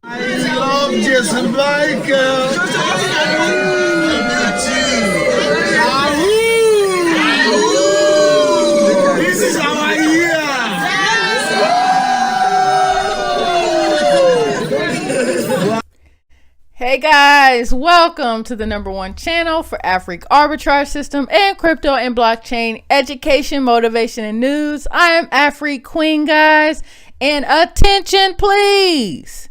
I love JESAM Michael. This is our year. Hey guys, welcome to the #1 channel for AfriQ Arbitrage System and crypto and blockchain education, motivation, and news. I am Afri Queen, guys, and attention please.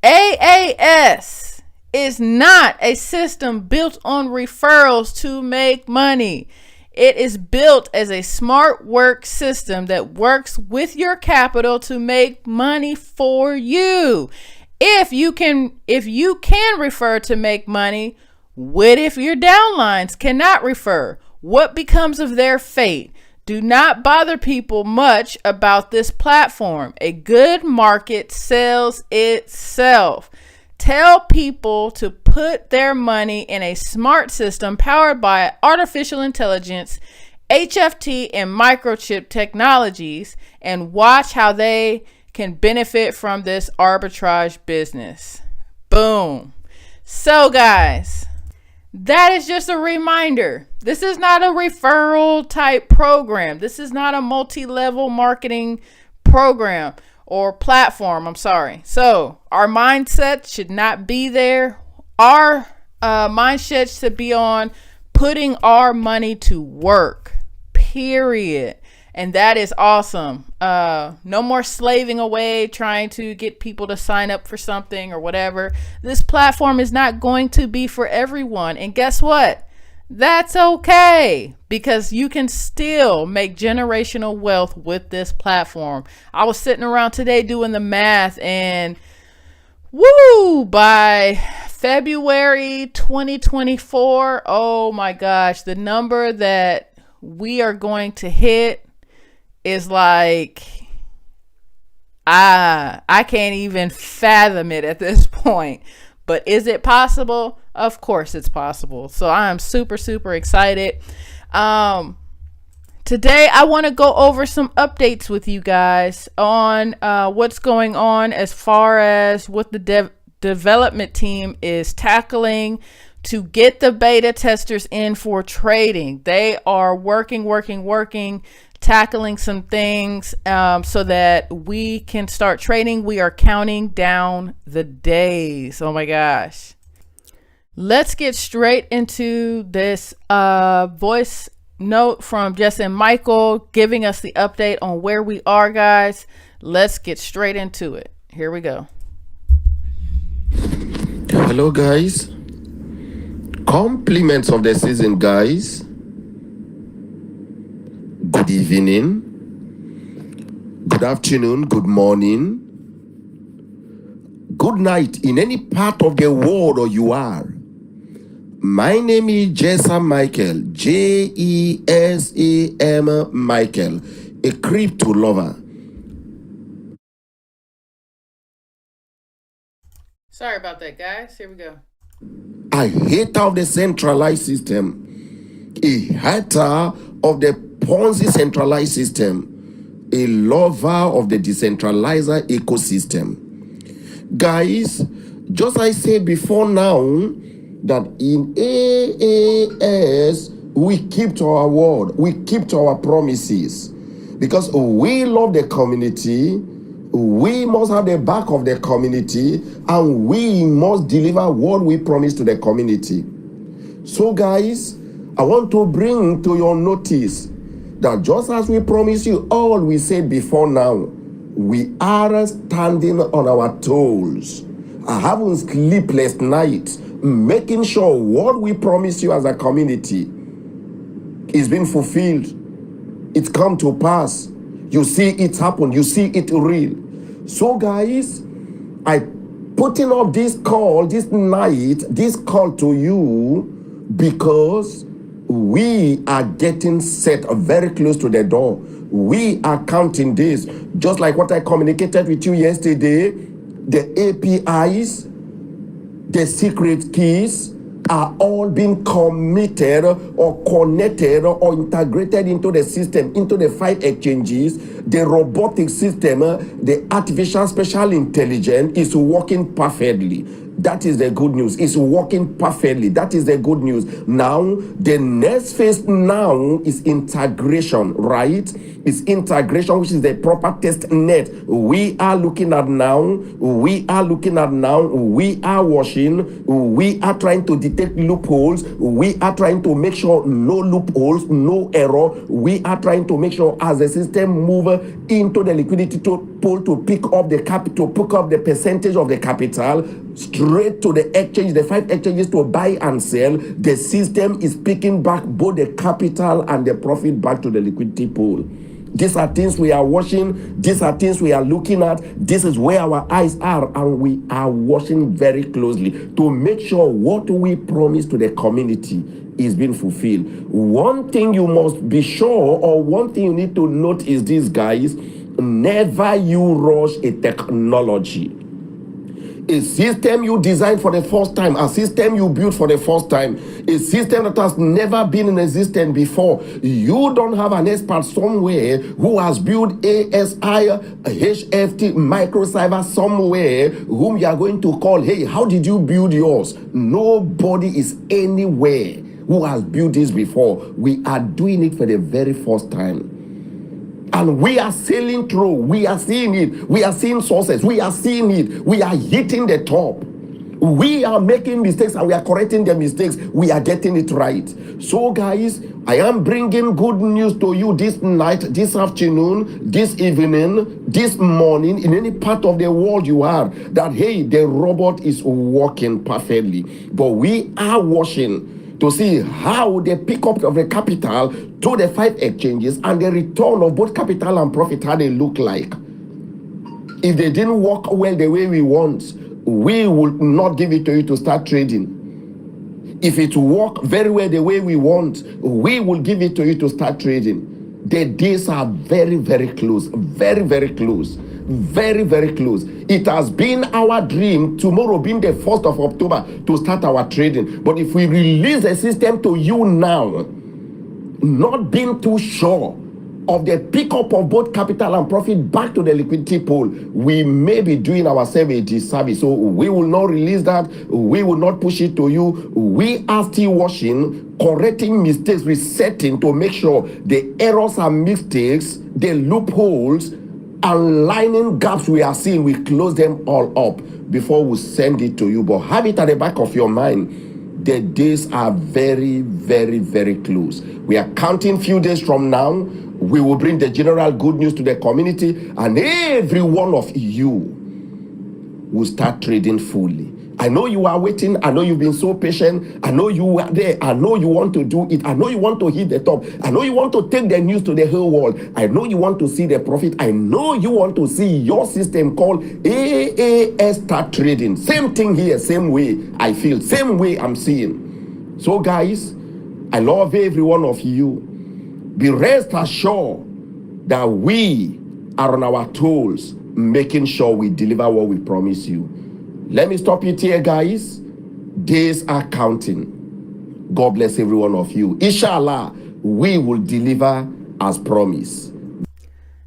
AAS is not a system built on referrals to make money. It is built as a smart work system that works with your capital to make money for you. If you can refer to make money, what if your downlines cannot refer? What becomes of their fate? Do not bother people much about this platform. A good market sells itself. Tell people to put their money in a smart system powered by artificial intelligence, HFT, and microchip technologies, and watch how they can benefit from this arbitrage business. Boom. So guys, that is just a reminder. This is not a referral type program. This is not a multi-level marketing program or platform. I'm sorry. So our mindset should not be there. Our mindset should be on putting our money to work, period. And that is awesome. No more slaving away trying to get people to sign up for something or whatever. This platform is not going to be for everyone. And guess what? That's okay, because you can still make generational wealth with this platform. I was sitting around today doing the math, and by February 2024, oh my gosh, the number that we are going to hit is like, I can't even fathom it at this point. But is it possible? Of course it's possible. So I am super, super excited. Today I want to go over some updates with you guys on what's going on as far as what the development team is tackling to get the beta testers in for trading. They are working, tackling some things so that we can start trading. We are counting down the days. Oh my gosh. Let's get straight into this voice note from JESAM Michael giving us the update on where we are, guys. Let's get straight into it. Here we go. Hello guys. Compliments of the season, guys. Good evening, good afternoon, good morning, good night in any part of the world or you are. My name is JESAM Michael, JESAM Michael, a crypto lover. Sorry about that, guys. Here we go. A hater of the centralized system, a hater of the Ponzi centralized system, a lover of the decentralizer ecosystem. Guys, just I said before now that in AAS we keep to our word, we keep to our promises, because we love the community. We must have the back of the community, and we must deliver what we promise to the community. So guys, I want to bring to your notice that just as we promised you all we said before now, we are standing on our toes. I haven't sleepless nights making sure what we promised you as a community is being fulfilled. It's come to pass. You see it happen. You see it real. So guys, I putting up this call this night, this call to you, because we are getting set very close to the door. We are counting this, just like what I communicated with you yesterday. The APIs, the secret keys are all being committed or connected or integrated into the system, into the 5 exchanges. The robotic system, the artificial special intelligence is working perfectly. That is the good news. It's working perfectly. That is the good news. Now, the next phase now is integration, right? It's integration, which is the proper test net. We are looking at now. We are looking at now. We are watching. We are trying to detect loopholes. We are trying to make sure no loopholes, no error. We are trying to make sure as the system move into the liquidity pool to pick up the capital, pick up the percentage of the capital straight to the exchange, the 5 exchanges to buy and sell. The system is picking back both the capital and the profit back to the liquidity pool. These are things we are watching. These are things we are looking at. This is where our eyes are, and we are watching very closely to make sure what we promise to the community is being fulfilled. One thing you must be sure, or one thing you need to note is this, guys: never you rush a technology. A system you design for the first time, a system you build for the first time, a system that has never been in existence before. You don't have an expert somewhere who has built ASI, HFT, microcyber somewhere whom you are going to call, hey, how did you build yours? Nobody is anywhere who has built this before. We are doing it for the very first time. And we are sailing through. We are seeing it. We are seeing sources. We are seeing it. We are hitting the top. We are making mistakes and we are correcting the mistakes. We are getting it right. So, guys, I am bringing good news to you this night, this afternoon, this evening, this morning, in any part of the world you are, that, hey, the robot is working perfectly. But we are watching to see how the pickup of the capital to the 5 exchanges and the return of both capital and profit, how they look like. If they didn't work well the way we want, we will not give it to you to start trading. If it work very well the way we want, we will give it to you to start trading. The days are very, very close. Very, very close. Very, very close. It has been our dream, tomorrow being the 1st of October, to start our trading. But if we release the system to you now, not being too sure of the pickup of both capital and profit back to the liquidity pool, we may be doing ourselves a disservice. So we will not release that. We will not push it to you. We are still watching, correcting mistakes, resetting to make sure the errors and mistakes, the loopholes, and lining gaps we are seeing, we close them all up before we send it to you. But have it at the back of your mind. The days are very, very, very close. We are counting few days from now. We will bring the general good news to the community, and every one of you will start trading fully. I know you are waiting. I know you've been so patient. I know you are there. I know you want to do it. I know you want to hit the top. I know you want to take the news to the whole world. I know you want to see the profit. I know you want to see your system called AAS start trading. Same thing here, same way I feel, same way I'm seeing. So, guys, I love every one of you. Be rest assured that we are on our toes, making sure we deliver what we promise you. Let me stop it here, guys. Days are counting. God bless every one of you. Inshallah, we will deliver as promised.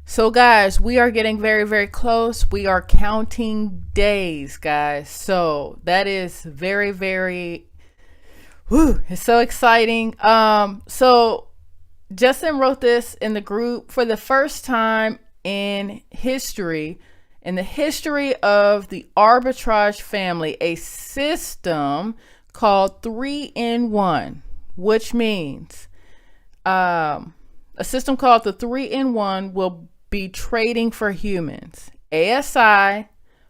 So, guys, we are getting very, very close. We are counting days, guys. So that is very, very, it's so exciting. So Justin wrote this in the group: for the first time in history, in the history of the arbitrage family, a system called 3-in-1, which means a system called the 3-in-1 will be trading for humans. ASI,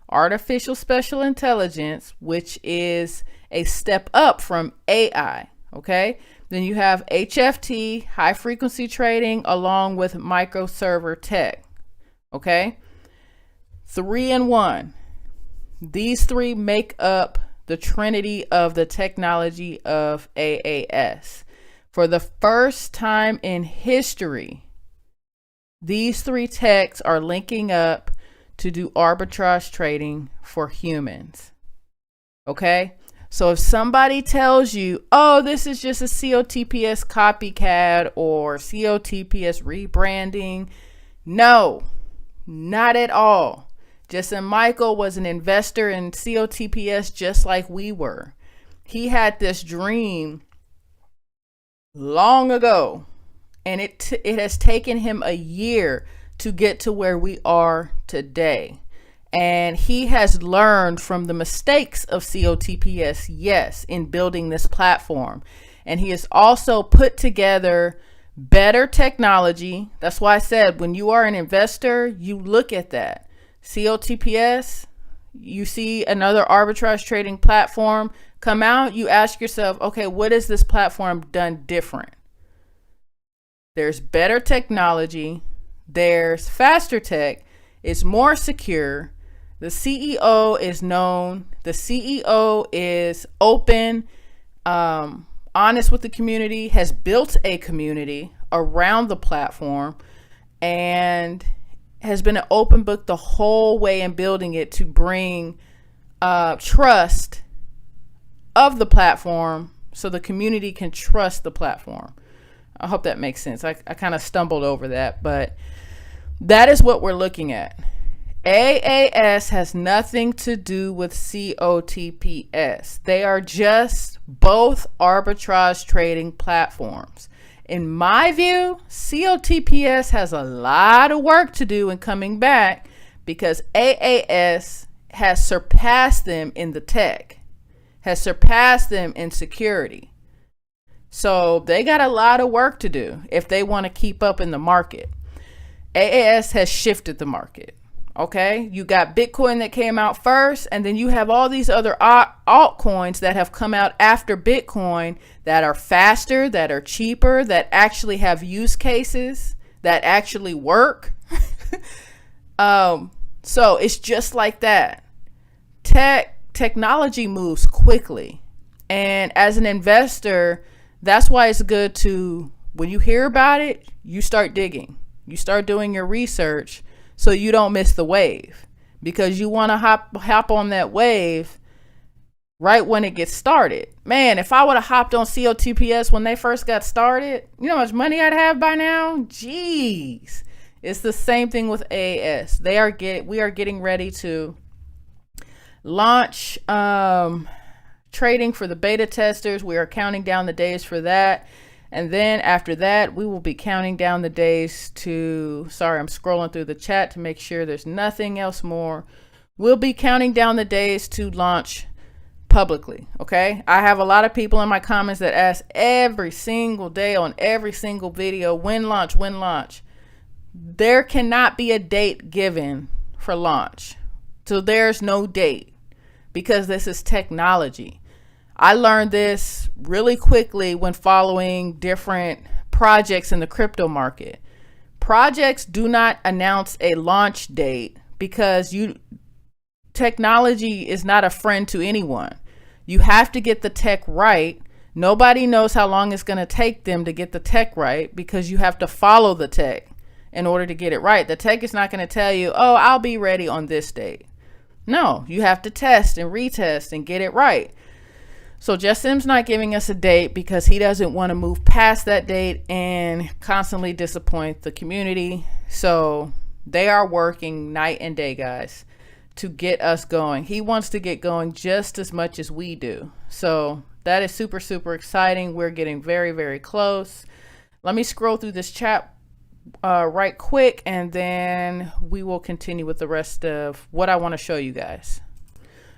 artificial special intelligence, which is a step up from AI, okay? Then you have HFT, high frequency trading, along with micro server tech, okay? 3-in-1. These three make up the trinity of the technology of AAS. For the first time in history, these three techs are linking up to do arbitrage trading for humans. Okay? So if somebody tells you, oh, this is just a COTPS copycat or COTPS rebranding, no, not at all. JESAM Michael was an investor in COTPS just like we were. He had this dream long ago, and it has taken him a year to get to where we are today. And he has learned from the mistakes of COTPS, yes, in building this platform. And he has also put together better technology. That's why I said, when you are an investor, you look at that. COTPS, you see another arbitrage trading platform come out, you ask yourself, okay, what has this platform done different? There's better technology. There's faster tech. It's more secure. The CEO is known. The CEO is open, honest with the community, has built a community around the platform, and has been an open book the whole way in building it to bring trust of the platform so the community can trust the platform. I hope that makes sense. I kind of stumbled over that, but that is what we're looking at. AAS has nothing to do with COTPS. They are just both arbitrage trading platforms. In my view, COTPS has a lot of work to do in coming back because AAS has surpassed them in the tech, has surpassed them in security. So they got a lot of work to do if they want to keep up in the market. AAS has shifted the market. Okay, you got Bitcoin that came out first, and then you have all these other altcoins that have come out after Bitcoin that are faster, that are cheaper, that actually have use cases, that actually work. So it's just like that. Technology moves quickly. And as an investor, that's why it's good to, when you hear about it, you start digging. You start doing your research so you don't miss the wave, because you want to hop on that wave right when it gets started. Man, if I would have hopped on COTPS when they first got started, you know how much money I'd have by now? Jeez. It's the same thing with AAS. We are getting ready to launch trading for the beta testers. We are counting down the days for that. And then after that, we will be counting down the days to, sorry, I'm scrolling through the chat to make sure there's nothing else more. We'll be counting down the days to launch publicly, okay? I have a lot of people in my comments that ask every single day on every single video, when launch, when launch. There cannot be a date given for launch. So there's no date because this is technology. I learned this really quickly when following different projects in the crypto market. Projects do not announce a launch date because technology is not a friend to anyone. You have to get the tech right. Nobody knows how long it's going to take them to get the tech right because you have to follow the tech in order to get it right. The tech is not going to tell you, oh, I'll be ready on this date. No, you have to test and retest and get it right. So JESAM's not giving us a date because he doesn't want to move past that date and constantly disappoint the community. So they are working night and day, guys, to get us going. He wants to get going just as much as we do. So that is super, super exciting. We're getting very, very close. Let me scroll through this chat right quick, and then we will continue with the rest of what I want to show you guys.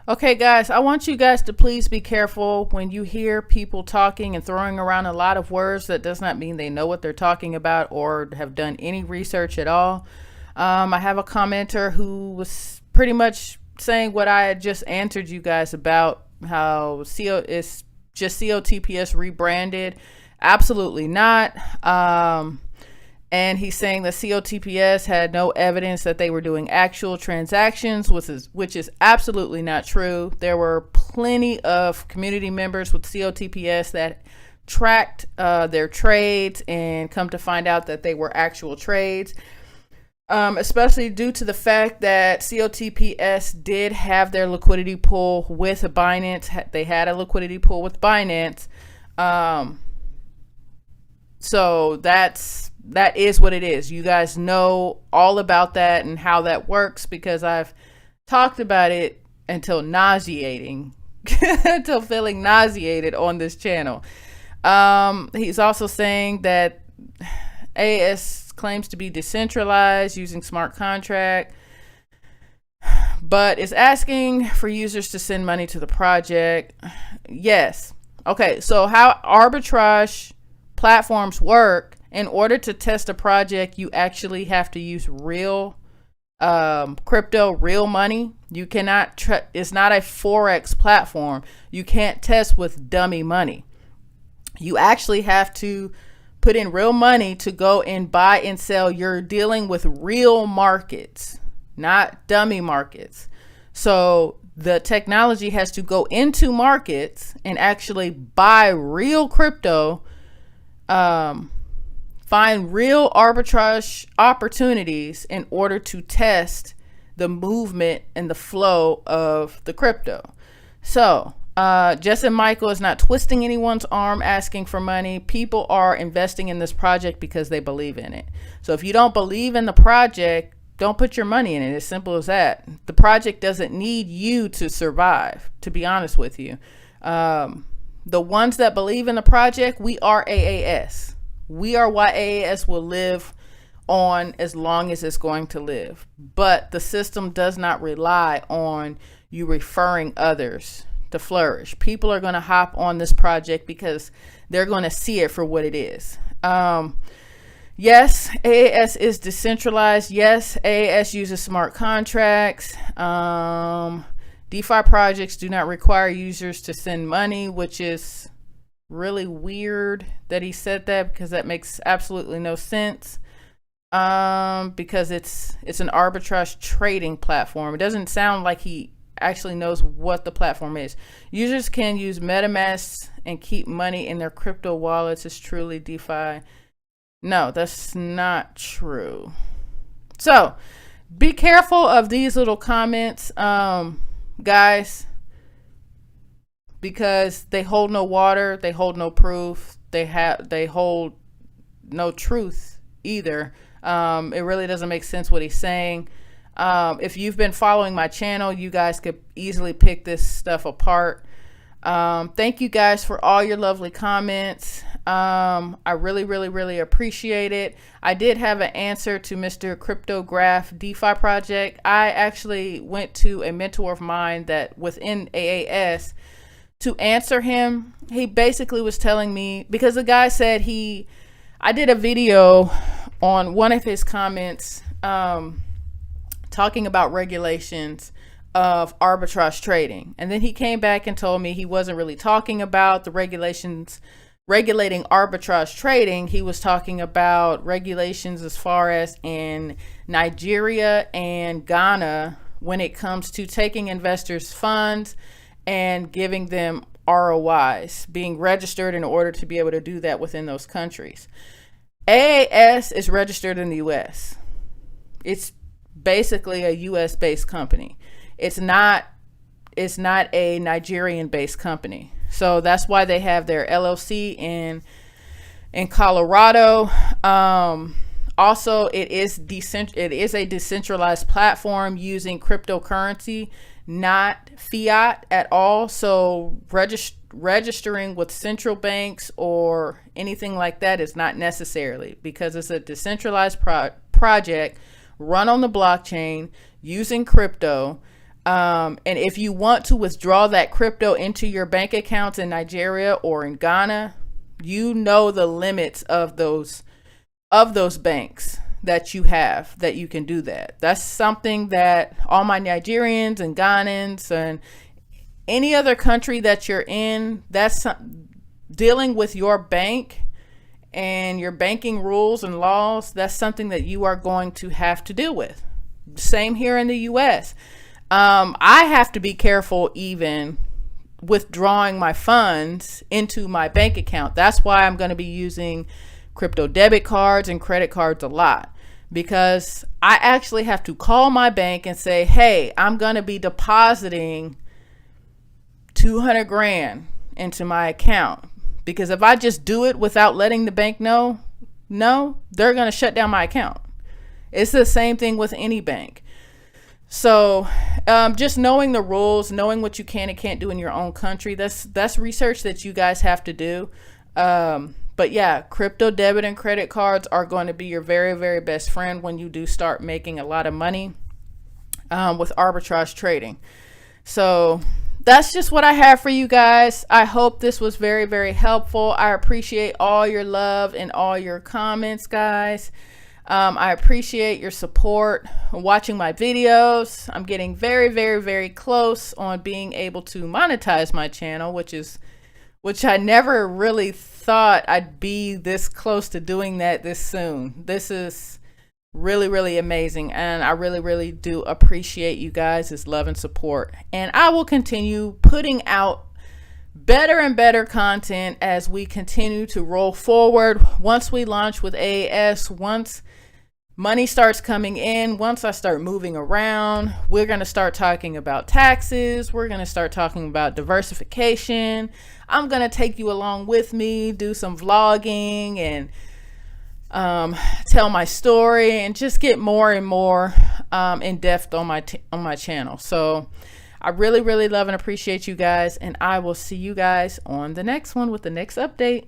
Okay, guys, I want you guys to please be careful when you hear people talking and throwing around a lot of words. That does not mean they know what they're talking about or have done any research at all. I have a commenter who was pretty much saying what I had just answered you guys about how it's just COTPS rebranded. Absolutely not. And he's saying that COTPS had no evidence that they were doing actual transactions, which is absolutely not true. There were plenty of community members with COTPS that tracked their trades and come to find out that they were actual trades. especially due to the fact that COTPS did have their liquidity pool with Binance. They had a liquidity pool with Binance. So that is what it is. You guys know all about that and how that works because I've talked about it until nauseating, until feeling nauseated on this channel. He's also saying that AAS claims to be decentralized using smart contract, but is asking for users to send money to the project. Yes. Okay, so how arbitrage platforms work, in order to test a project, you actually have to use real crypto, real money. You cannot, it's not a Forex platform. You can't test with dummy money. You actually have to put in real money to go and buy and sell. You're dealing with real markets, not dummy markets. So the technology has to go into markets and actually buy real crypto, find real arbitrage opportunities in order to test the movement and the flow of the crypto. So JESAM Michael is not twisting anyone's arm asking for money. People are investing in this project because they believe in it. So if you don't believe in the project, don't put your money in it. As simple as that. The project doesn't need you to survive, to be honest with you. The ones that believe in the project, we are AAS. We are why AAS will live on as long as it's going to live. But the system does not rely on you referring others to flourish. People are going to hop on this project because they're going to see it for what it is. Yes, AAS is decentralized. Yes, AAS uses smart contracts. DeFi projects do not require users to send money, which is really weird that he said that because that makes absolutely no sense. Because it's an arbitrage trading platform. It doesn't sound like he actually knows what the platform is. Users can use MetaMask and keep money in their crypto wallets. It's truly DeFi. No, that's not true. So be careful of these little comments, guys, because they hold no water, they hold no proof, they hold no truth either. It really doesn't make sense what he's saying. If you've been following my channel, you guys could easily pick this stuff apart. Thank you guys for all your lovely comments. I really appreciate it. I did have an answer to Mr. Cryptograph DeFi project. I actually went to a mentor of mine that within AAS to answer him. He basically was telling me, because the guy said I did a video on one of his comments, talking about regulations of arbitrage trading. And then he came back and told me he wasn't really talking about the regulations regulating arbitrage trading. He was talking about regulations as far as in Nigeria and Ghana when it comes to taking investors' funds and giving them ROIs, being registered in order to be able to do that within those countries. AAS is registered in the US. It's basically a US based company. It's not a Nigerian based company. So that's why they have their LLC in Colorado. Also, it is a decentralized platform using cryptocurrency, not fiat at all. So registering with central banks or anything like that is not necessarily, because it's a decentralized project run on the blockchain using crypto. And if you want to withdraw that crypto into your bank accounts in Nigeria or in Ghana, you know the limits of those banks that you have, that you can do that. That's something that all my Nigerians and Ghanaians and any other country that you're in, that's dealing with your bank and your banking rules and laws. That's something that you are going to have to deal with. Same here in the US. I have to be careful even withdrawing my funds into my bank account. That's why I'm going to be using crypto debit cards and credit cards a lot, because I actually have to call my bank and say, hey, I'm going to be depositing 200 grand into my account. Because if I just do it without letting the bank know, no, they're going to shut down my account. It's the same thing with any bank. So just knowing the rules, knowing what you can and can't do in your own country, that's research that you guys have to do. But yeah, crypto debit and credit cards are going to be your very, very best friend when you do start making a lot of money with arbitrage trading. So that's just what I have for you guys. I hope this was very, very helpful. I appreciate all your love and all your comments, guys. I appreciate your support watching my videos. I'm getting very, very, very close on being able to monetize my channel, which I never really thought I'd be this close to doing that this soon. This is really, really amazing, and I really, really do appreciate you guys' love and support. And I will continue putting out better and better content as we continue to roll forward. Once we launch with AAS, once money starts coming in, once I start moving around, we're going to start talking about taxes. We're going to start talking about diversification. I'm going to take you along with me, do some vlogging and tell my story and just get more and more in depth on my channel. So I really, really love and appreciate you guys, and I will see you guys on the next one with the next update.